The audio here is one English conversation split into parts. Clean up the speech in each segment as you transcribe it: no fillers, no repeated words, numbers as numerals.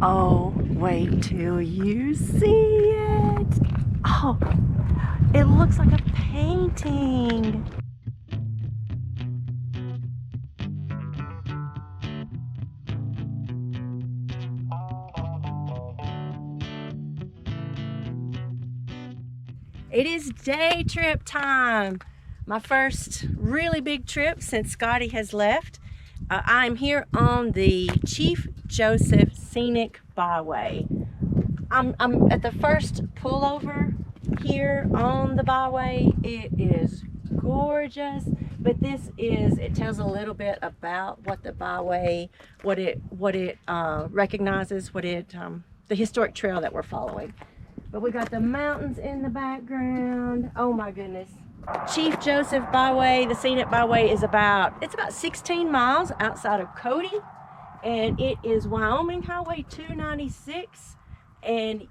Oh, wait till you see it. Oh, it looks like a painting. It is day trip time. My first really big trip since Scotty has left. I'm here on the Chief Joseph Scenic Byway. I'm at the first pullover here on the byway. It is gorgeous, but it tells a little bit about what the byway, what it recognizes, the historic trail that we're following. But we got the mountains in the background. Oh my goodness. Chief Joseph Byway, the Scenic Byway, is about 16 miles outside of Cody, and it is Wyoming Highway 296, and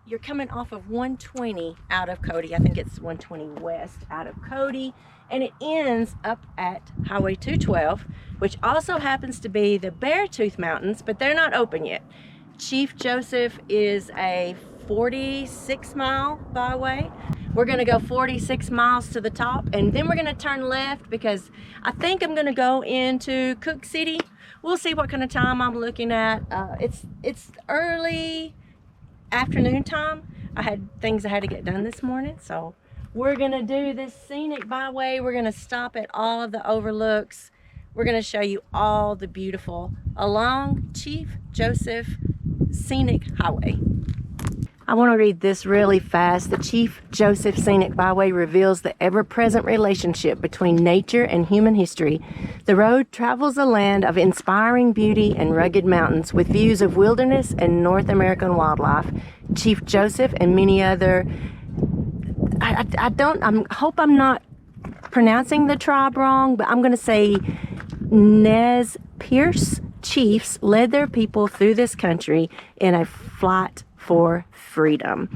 you're coming off of 120 out of Cody. I think it's 120 west out of Cody, and it ends up at Highway 212, which also happens to be the Beartooth Mountains, but they're not open yet. Chief Joseph is a 46-mile byway. We're gonna go 46 miles to the top, and then we're gonna turn left because I think I'm gonna go into Cook City. We'll see what kind of time I'm looking at. It's early afternoon time. I had things I had to get done this morning, so we're gonna do this scenic byway. We're gonna stop at all of the overlooks. We're gonna show you all the beautiful along Chief Joseph Scenic Highway. I want to read this really fast. The Chief Joseph Scenic Byway reveals the ever-present relationship between nature and human history. The road travels a land of inspiring beauty and rugged mountains with views of wilderness and North American wildlife. Chief Joseph and many other... I hope I'm not pronouncing the tribe wrong, but I'm going to say Nez Perce chiefs led their people through this country in a flight for freedom.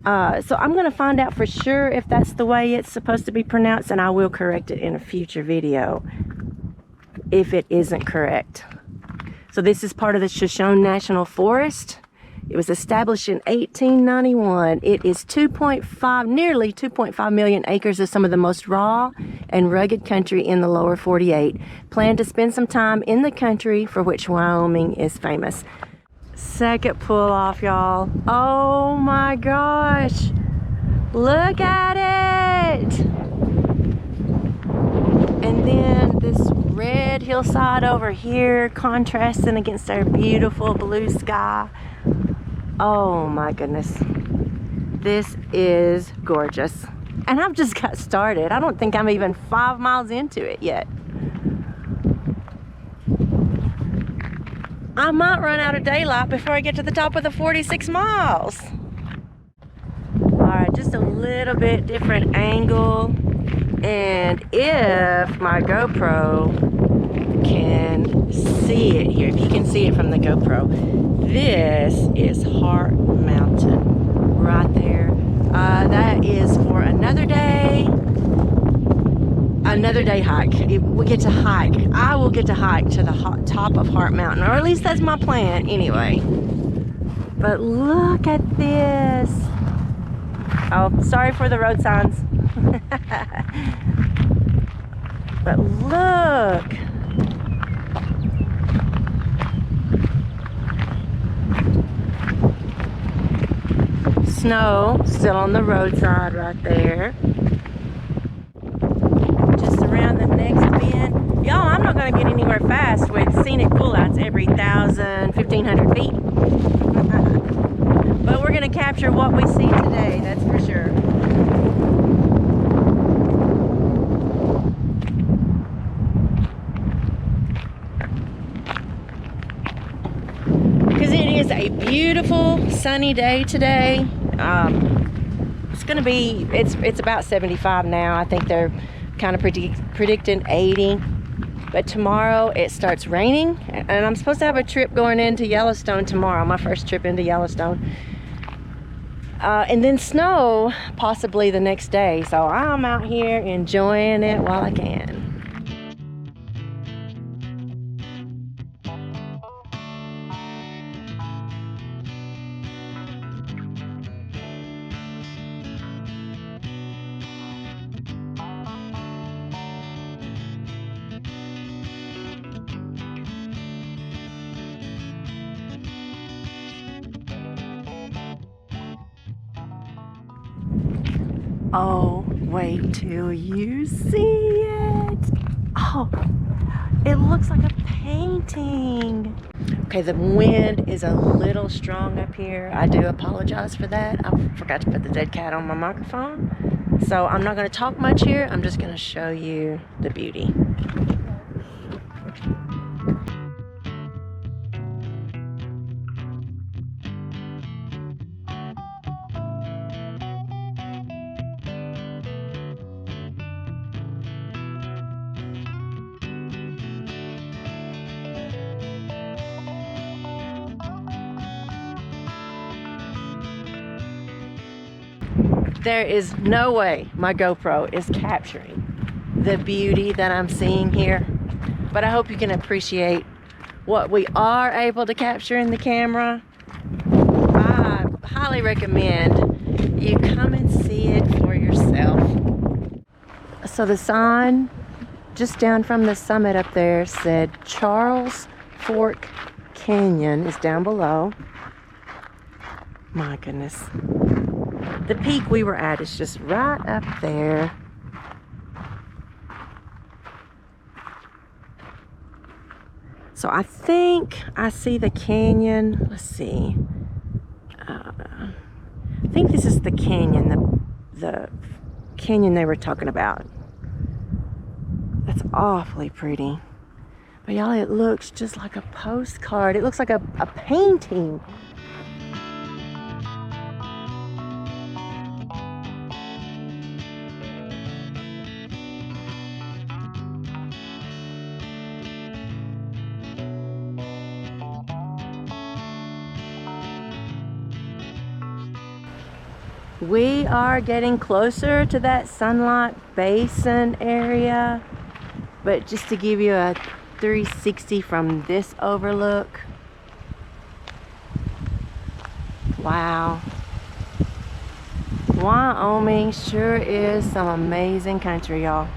So I'm going to find out for sure if that's the way it's supposed to be pronounced, and I will correct it in a future video if it isn't correct. So this is part of the Shoshone National Forest. It was established in 1891. It is nearly 2.5 million acres of some of the most raw and rugged country in the lower 48. Plan to spend some time in the country for which Wyoming is famous. Second pull off, y'all. Oh my gosh. Look at it. And then this red hillside over here contrasting against our beautiful blue sky. Oh my goodness. This is gorgeous. And I've just got started. I don't think I'm even 5 miles into it yet. I might run out of daylight before I get to the top of the 46 miles. Alright, just a little bit different angle. And if my GoPro can see it here, if you can see it from the GoPro, this is Heart Mountain right there. That is for another day hike. We get to hike. I will get to hike to the top of Heart Mountain, or at least that's my plan anyway. But look at this. Oh, sorry for the road signs. But look. Snow still on the roadside right there. Just around the next bend. Y'all, I'm not going to get anywhere fast with scenic pullouts every 1,000, 1,500 feet. But we're going to capture what we see today, that's for sure. Because it is a beautiful sunny day today. It's going to be, it's about 75 now. I think they're kind of predicting 80. But tomorrow it starts raining, and I'm supposed to have a trip going into Yellowstone tomorrow, my first trip into Yellowstone. And then snow possibly the next day. So I'm out here enjoying it while I can. Oh, wait till you see it. Oh, it looks like a painting. Okay, the wind is a little strong up here. I do apologize for that. I forgot to put the dead cat on my microphone. So I'm not going to talk much here. I'm just going to show you the beauty. There is no way my GoPro is capturing the beauty that I'm seeing here, but I hope you can appreciate what we are able to capture in the camera. I highly recommend you come and see it for yourself. So the sign just down from the summit up there said Charles Fork Canyon is down below. My goodness. The peak we were at is just right up there. So I think I see the canyon. Let's see. I think this is the canyon, the canyon they were talking about. That's awfully pretty. But y'all, it looks just like a postcard. It looks like a painting. We are getting closer to that Sunlight Basin area, but just to give you a 360 from this overlook. Wow. Wyoming sure is some amazing country, y'all.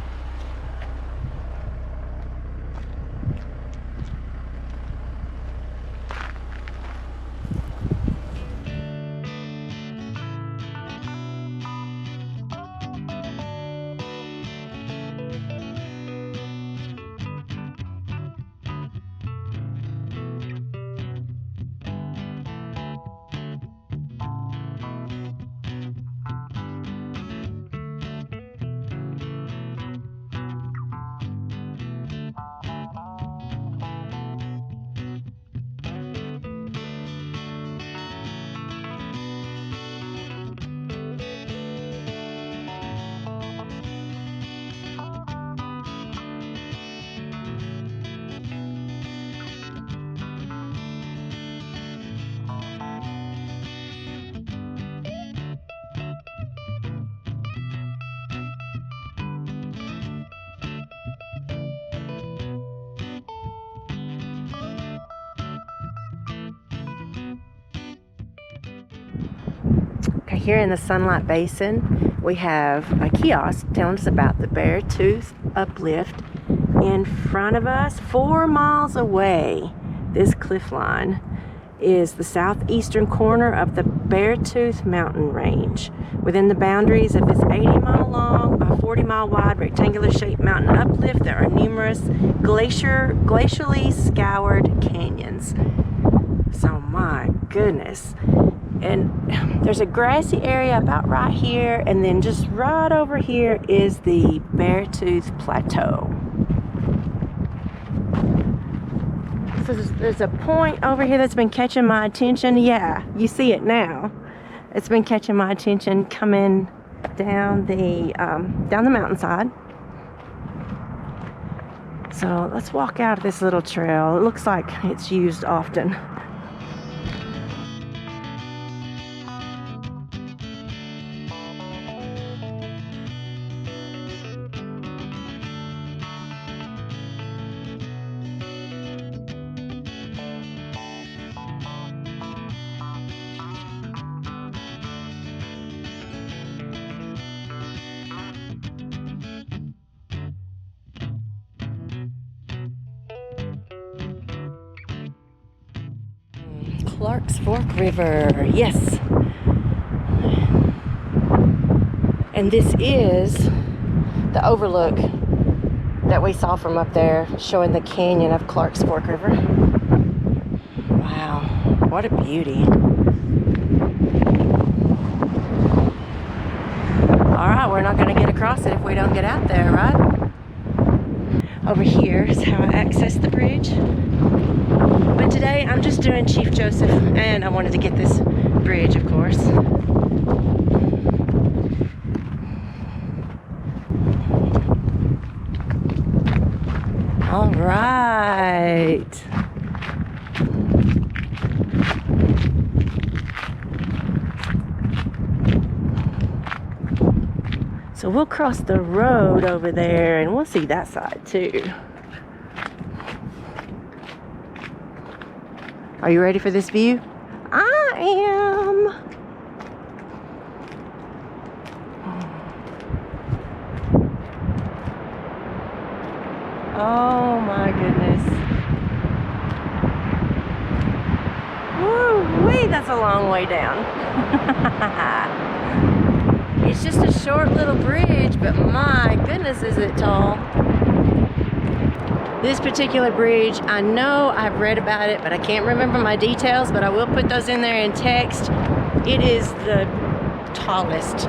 Okay, here in the Sunlight Basin, we have a kiosk telling us about the Beartooth uplift. In front of us, 4 miles away, this cliff line is the southeastern corner of the Beartooth mountain range. Within the boundaries of this 80-mile long by 40-mile wide rectangular shaped mountain uplift, there are numerous glacially scoured canyons. So my goodness. And there's a grassy area about right here, and then just right over here is the Beartooth Plateau. So there's a point over here that's been catching my attention. Yeah, you see it now. It's been catching my attention coming down the mountainside. So let's walk out of this little trail. It looks like it's used often. Clark's Fork River, yes. And this is the overlook that we saw from up there, showing the canyon of Clark's Fork River. Wow, what a beauty. All right, we're not gonna get across it if we don't get out there, right? Over here is how I access the bridge. But today I'm just doing Chief Joseph, and I wanted to get this bridge, of course. All right. So we'll cross the road over there and we'll see that side too. Are you ready for this view? I am. Oh my goodness. Woo-wee, that's a long way down. It's just a short little bridge, but my goodness is it tall. This particular bridge, I know I've read about it, but I can't remember my details, but I will put those in there in text. It is the tallest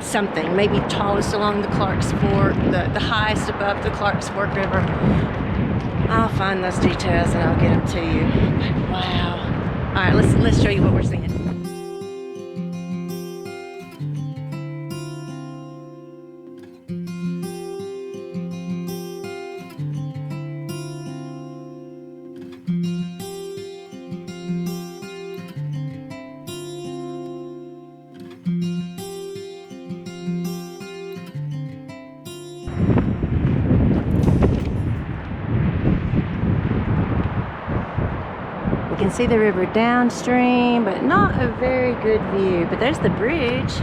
something, maybe tallest along the Clark's Fork, the highest above the Clark's Fork River. I'll find those details and I'll get them to you. But wow. All right, let's show you what we're seeing. You can see the river downstream, but not a very good view. But there's the bridge,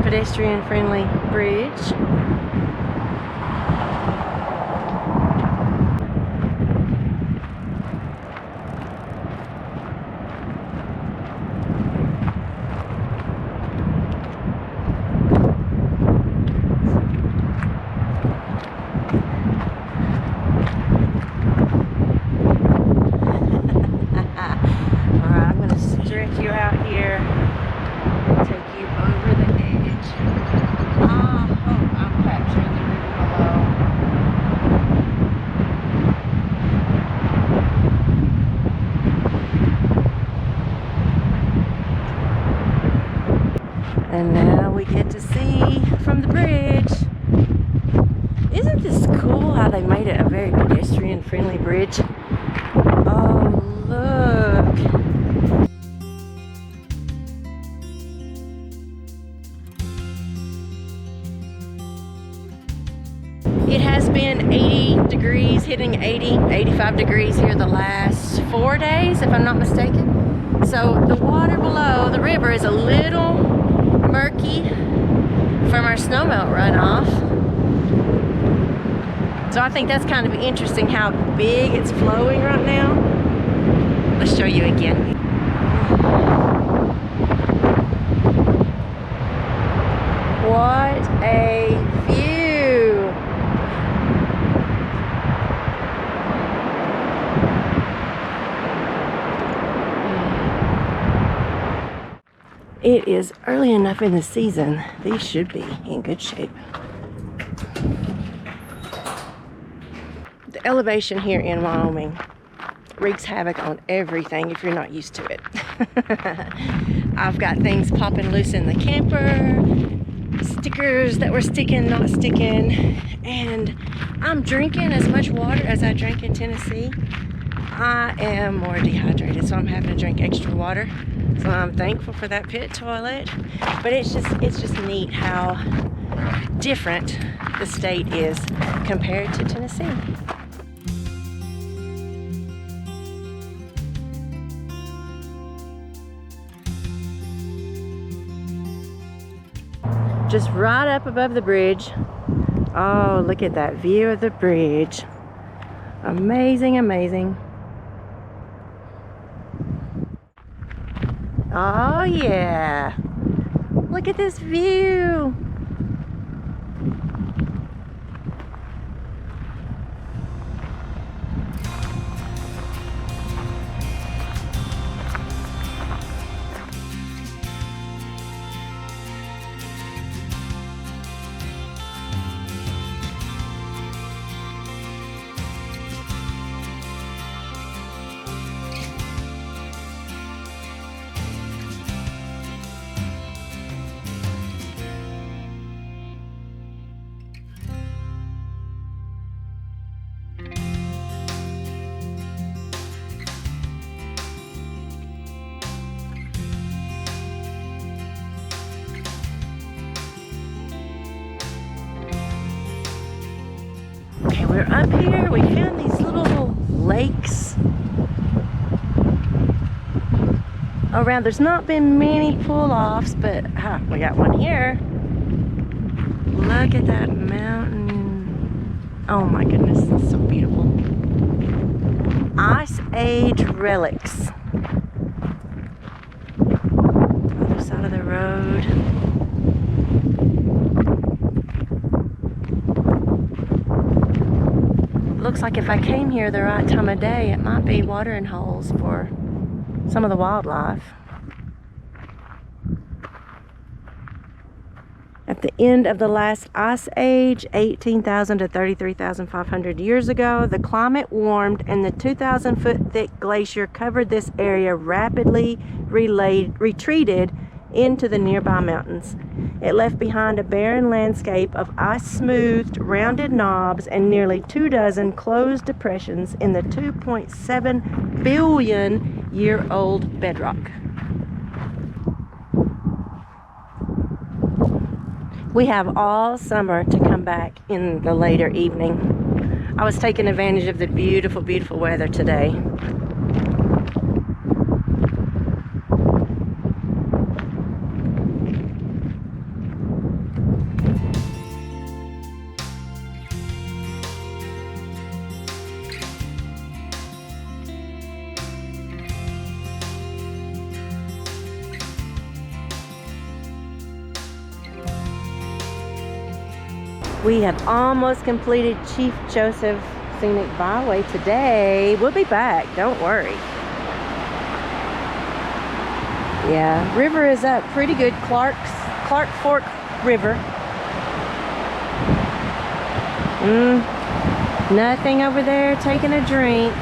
pedestrian-friendly bridge. You out here and take you over the edge. Oh, I'm capturing the river below. And now we get to see from the bridge. Isn't this cool how they made it a very pedestrian-friendly bridge? Oh, look. It has been 80 degrees, hitting 80, 85 degrees here the last 4 days, if I'm not mistaken. So the water below the river is a little murky from our snowmelt runoff. So I think that's kind of interesting how big it's flowing right now. Let's show you again. What a view! It is early enough in the season. These should be in good shape. The elevation here in Wyoming wreaks havoc on everything if you're not used to it. I've got things popping loose in the camper, stickers that were sticking, not sticking, and I'm drinking as much water as I drank in Tennessee. I am more dehydrated, so I'm having to drink extra water. So I'm thankful for that pit toilet. But it's just neat how different the state is compared to Tennessee. Just right up above the bridge. Oh, look at that view of the bridge. Amazing, amazing. Oh yeah. Look at this view. Okay, we're up here. We found these little lakes around. There's not been many pull-offs, but we got one here. Look at that mountain. Oh my goodness, it's so beautiful. Ice Age relics. Other side of the road. Looks like if I came here the right time of day, it might be watering holes for some of the wildlife. At the end of the last ice age, 18,000 to 33,500 years ago, the climate warmed and the 2,000-foot thick glacier covered this area, rapidly retreated into the nearby mountains. It left behind a barren landscape of ice-smoothed, rounded knobs and nearly 24 closed depressions in the 2.7 billion year old bedrock. We have all summer to come back in the later evening. I was taking advantage of the beautiful, beautiful weather today. We have almost completed Chief Joseph Scenic Byway today. We'll be back, don't worry. Yeah, river is up pretty good. Clark Fork River. Nothing over there taking a drink.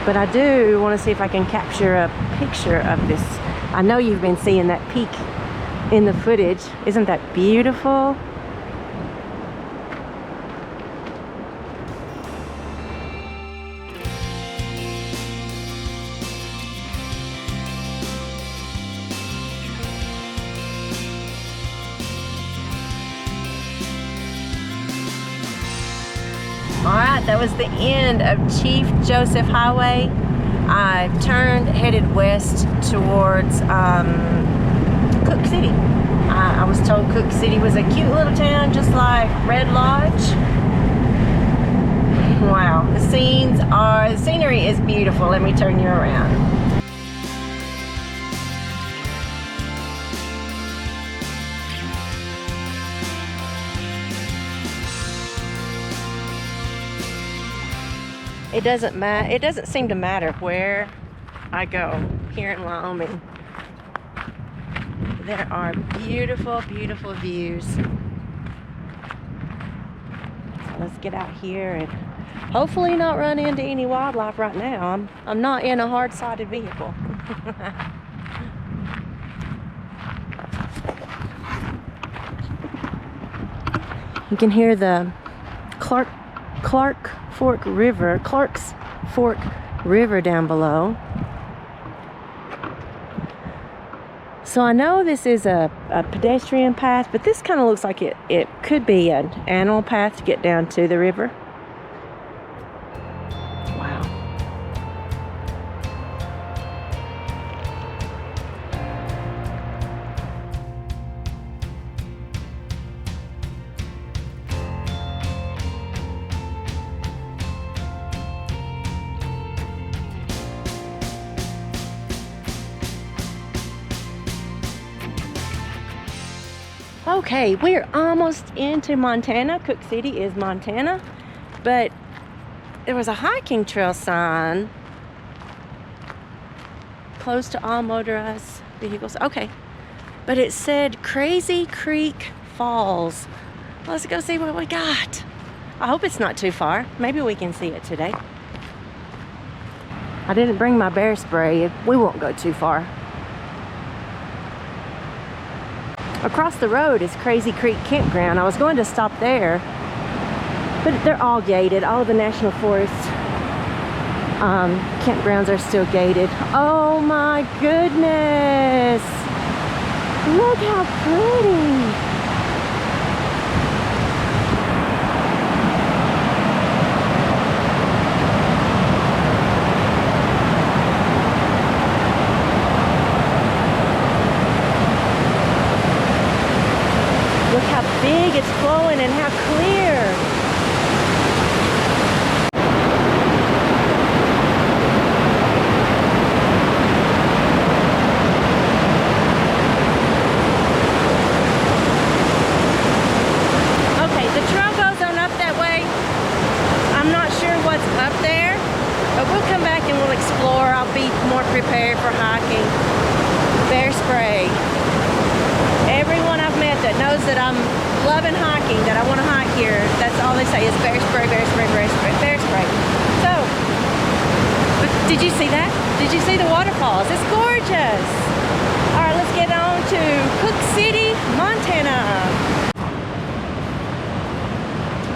But I do want to see if I can capture a picture of this. I know you've been seeing that peak in the footage. Isn't that beautiful? Alright, that was the end of Chief Joseph Highway. I turned, headed west towards Cook City. I was told Cook City was a cute little town just like Red Lodge. Wow, the scenery is beautiful. Let me turn you around. It doesn't seem to matter where I go here in Wyoming. There are beautiful, beautiful views. So let's get out here and hopefully not run into any wildlife right now. I'm not in a hard-sided vehicle. You can hear the Clark's Fork River down below. So I know this is a pedestrian path, but this kind of looks like it could be an animal path to get down to the river. Wow. Okay, we're almost into Montana. Cook City is Montana, but there was a hiking trail sign closed to all motorized vehicles. Okay, but it said Crazy Creek Falls. Let's go see what we got. I hope it's not too far. Maybe we can see it today. I didn't bring my bear spray. We won't go too far. Across the road is Crazy Creek Campground. I was going to stop there, but they're all gated. All of the National Forest campgrounds are still gated. Oh my goodness! Look how pretty! Look how big it's flowing and how clear. Okay, the trail goes on up that way. I'm not sure what's up there, but we'll come back and we'll explore. I'll be more prepared for hiking. Bear spray. Everyone I've met that knows that I'm loving hiking, that I want to hike here, that's all they say is bear spray, bear spray, bear spray, bear spray. So, but did you see that? Did you see the waterfalls? It's gorgeous. All right, let's get on to Cook City, Montana.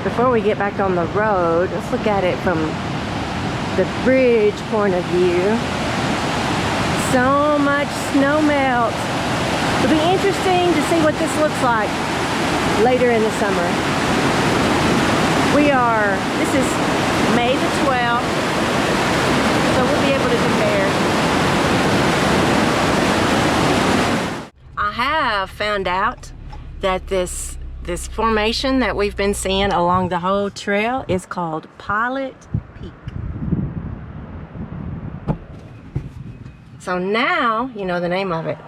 Before we get back on the road, let's look at it from the bridge point of view. So much snow melt. It'll be interesting to see what this looks like later in the summer. This is May the 12th, so we'll be able to compare. I have found out that this formation that we've been seeing along the whole trail is called Pilot Peak. So now you know the name of it.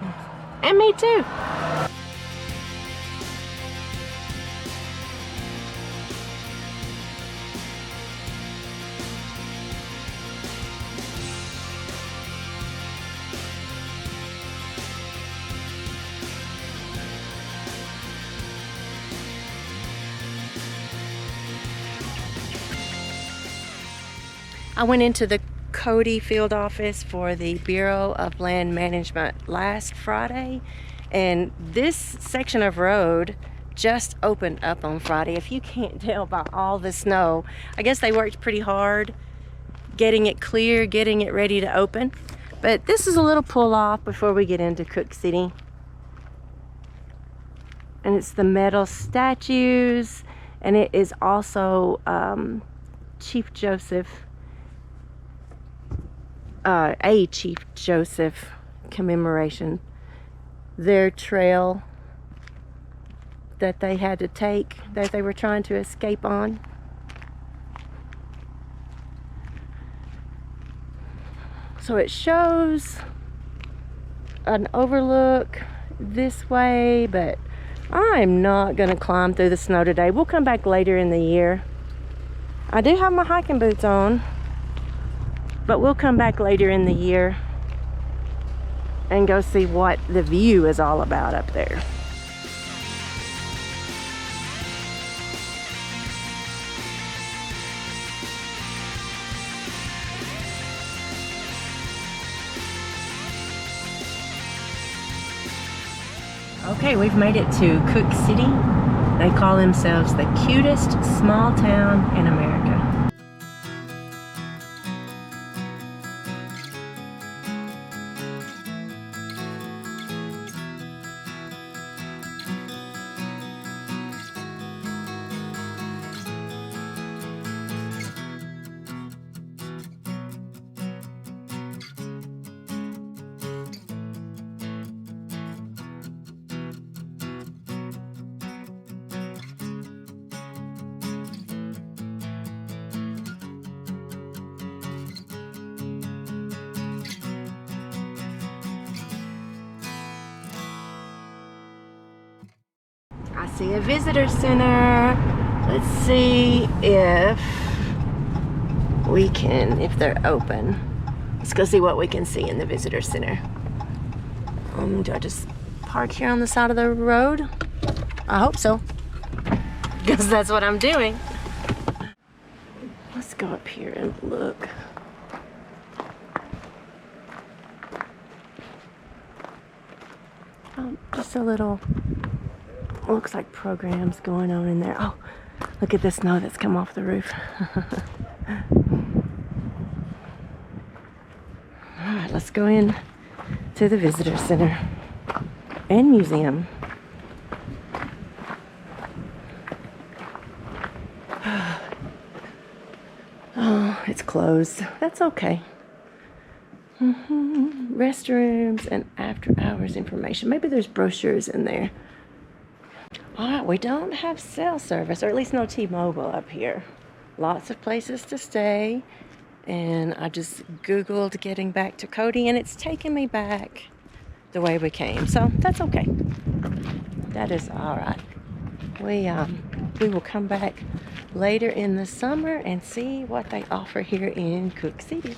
And me too. I went into the Cody field office for the Bureau of Land Management last Friday, and this section of road just opened up on Friday. If you can't tell by all the snow, I guess they worked pretty hard getting it clear, getting it ready to open. But this is a little pull off before we get into Cook City, and it's the metal statues, and it is also Chief Joseph a Chief Joseph commemoration. Their trail that they had to take, that they were trying to escape on. So it shows an overlook this way, but I'm not gonna climb through the snow today. We'll come back later in the year. I do have my hiking boots on, but we'll come back later in the year and go see what the view is all about up there. Okay, we've made it to Cook City. They call themselves the cutest small town in America. see a visitor center. Let's see if we can, if they're open. Let's go see what we can see in the visitor center. Do I just park here on the side of the road? I hope so, because that's what I'm doing. Let's go up here and look. Oh, just a little, looks like programs going on in there. Oh, look at the snow that's come off the roof. All right, let's go in to the visitor center and museum. Oh, it's closed. That's okay. Restrooms and after hours information. Maybe there's brochures in there. All right, we don't have cell service, or at least no T-Mobile up here. Lots of places to stay. And I just Googled getting back to Cody, and it's taking me back the way we came. So that's okay. That is all right. We will come back later in the summer and see what they offer here in Cook City.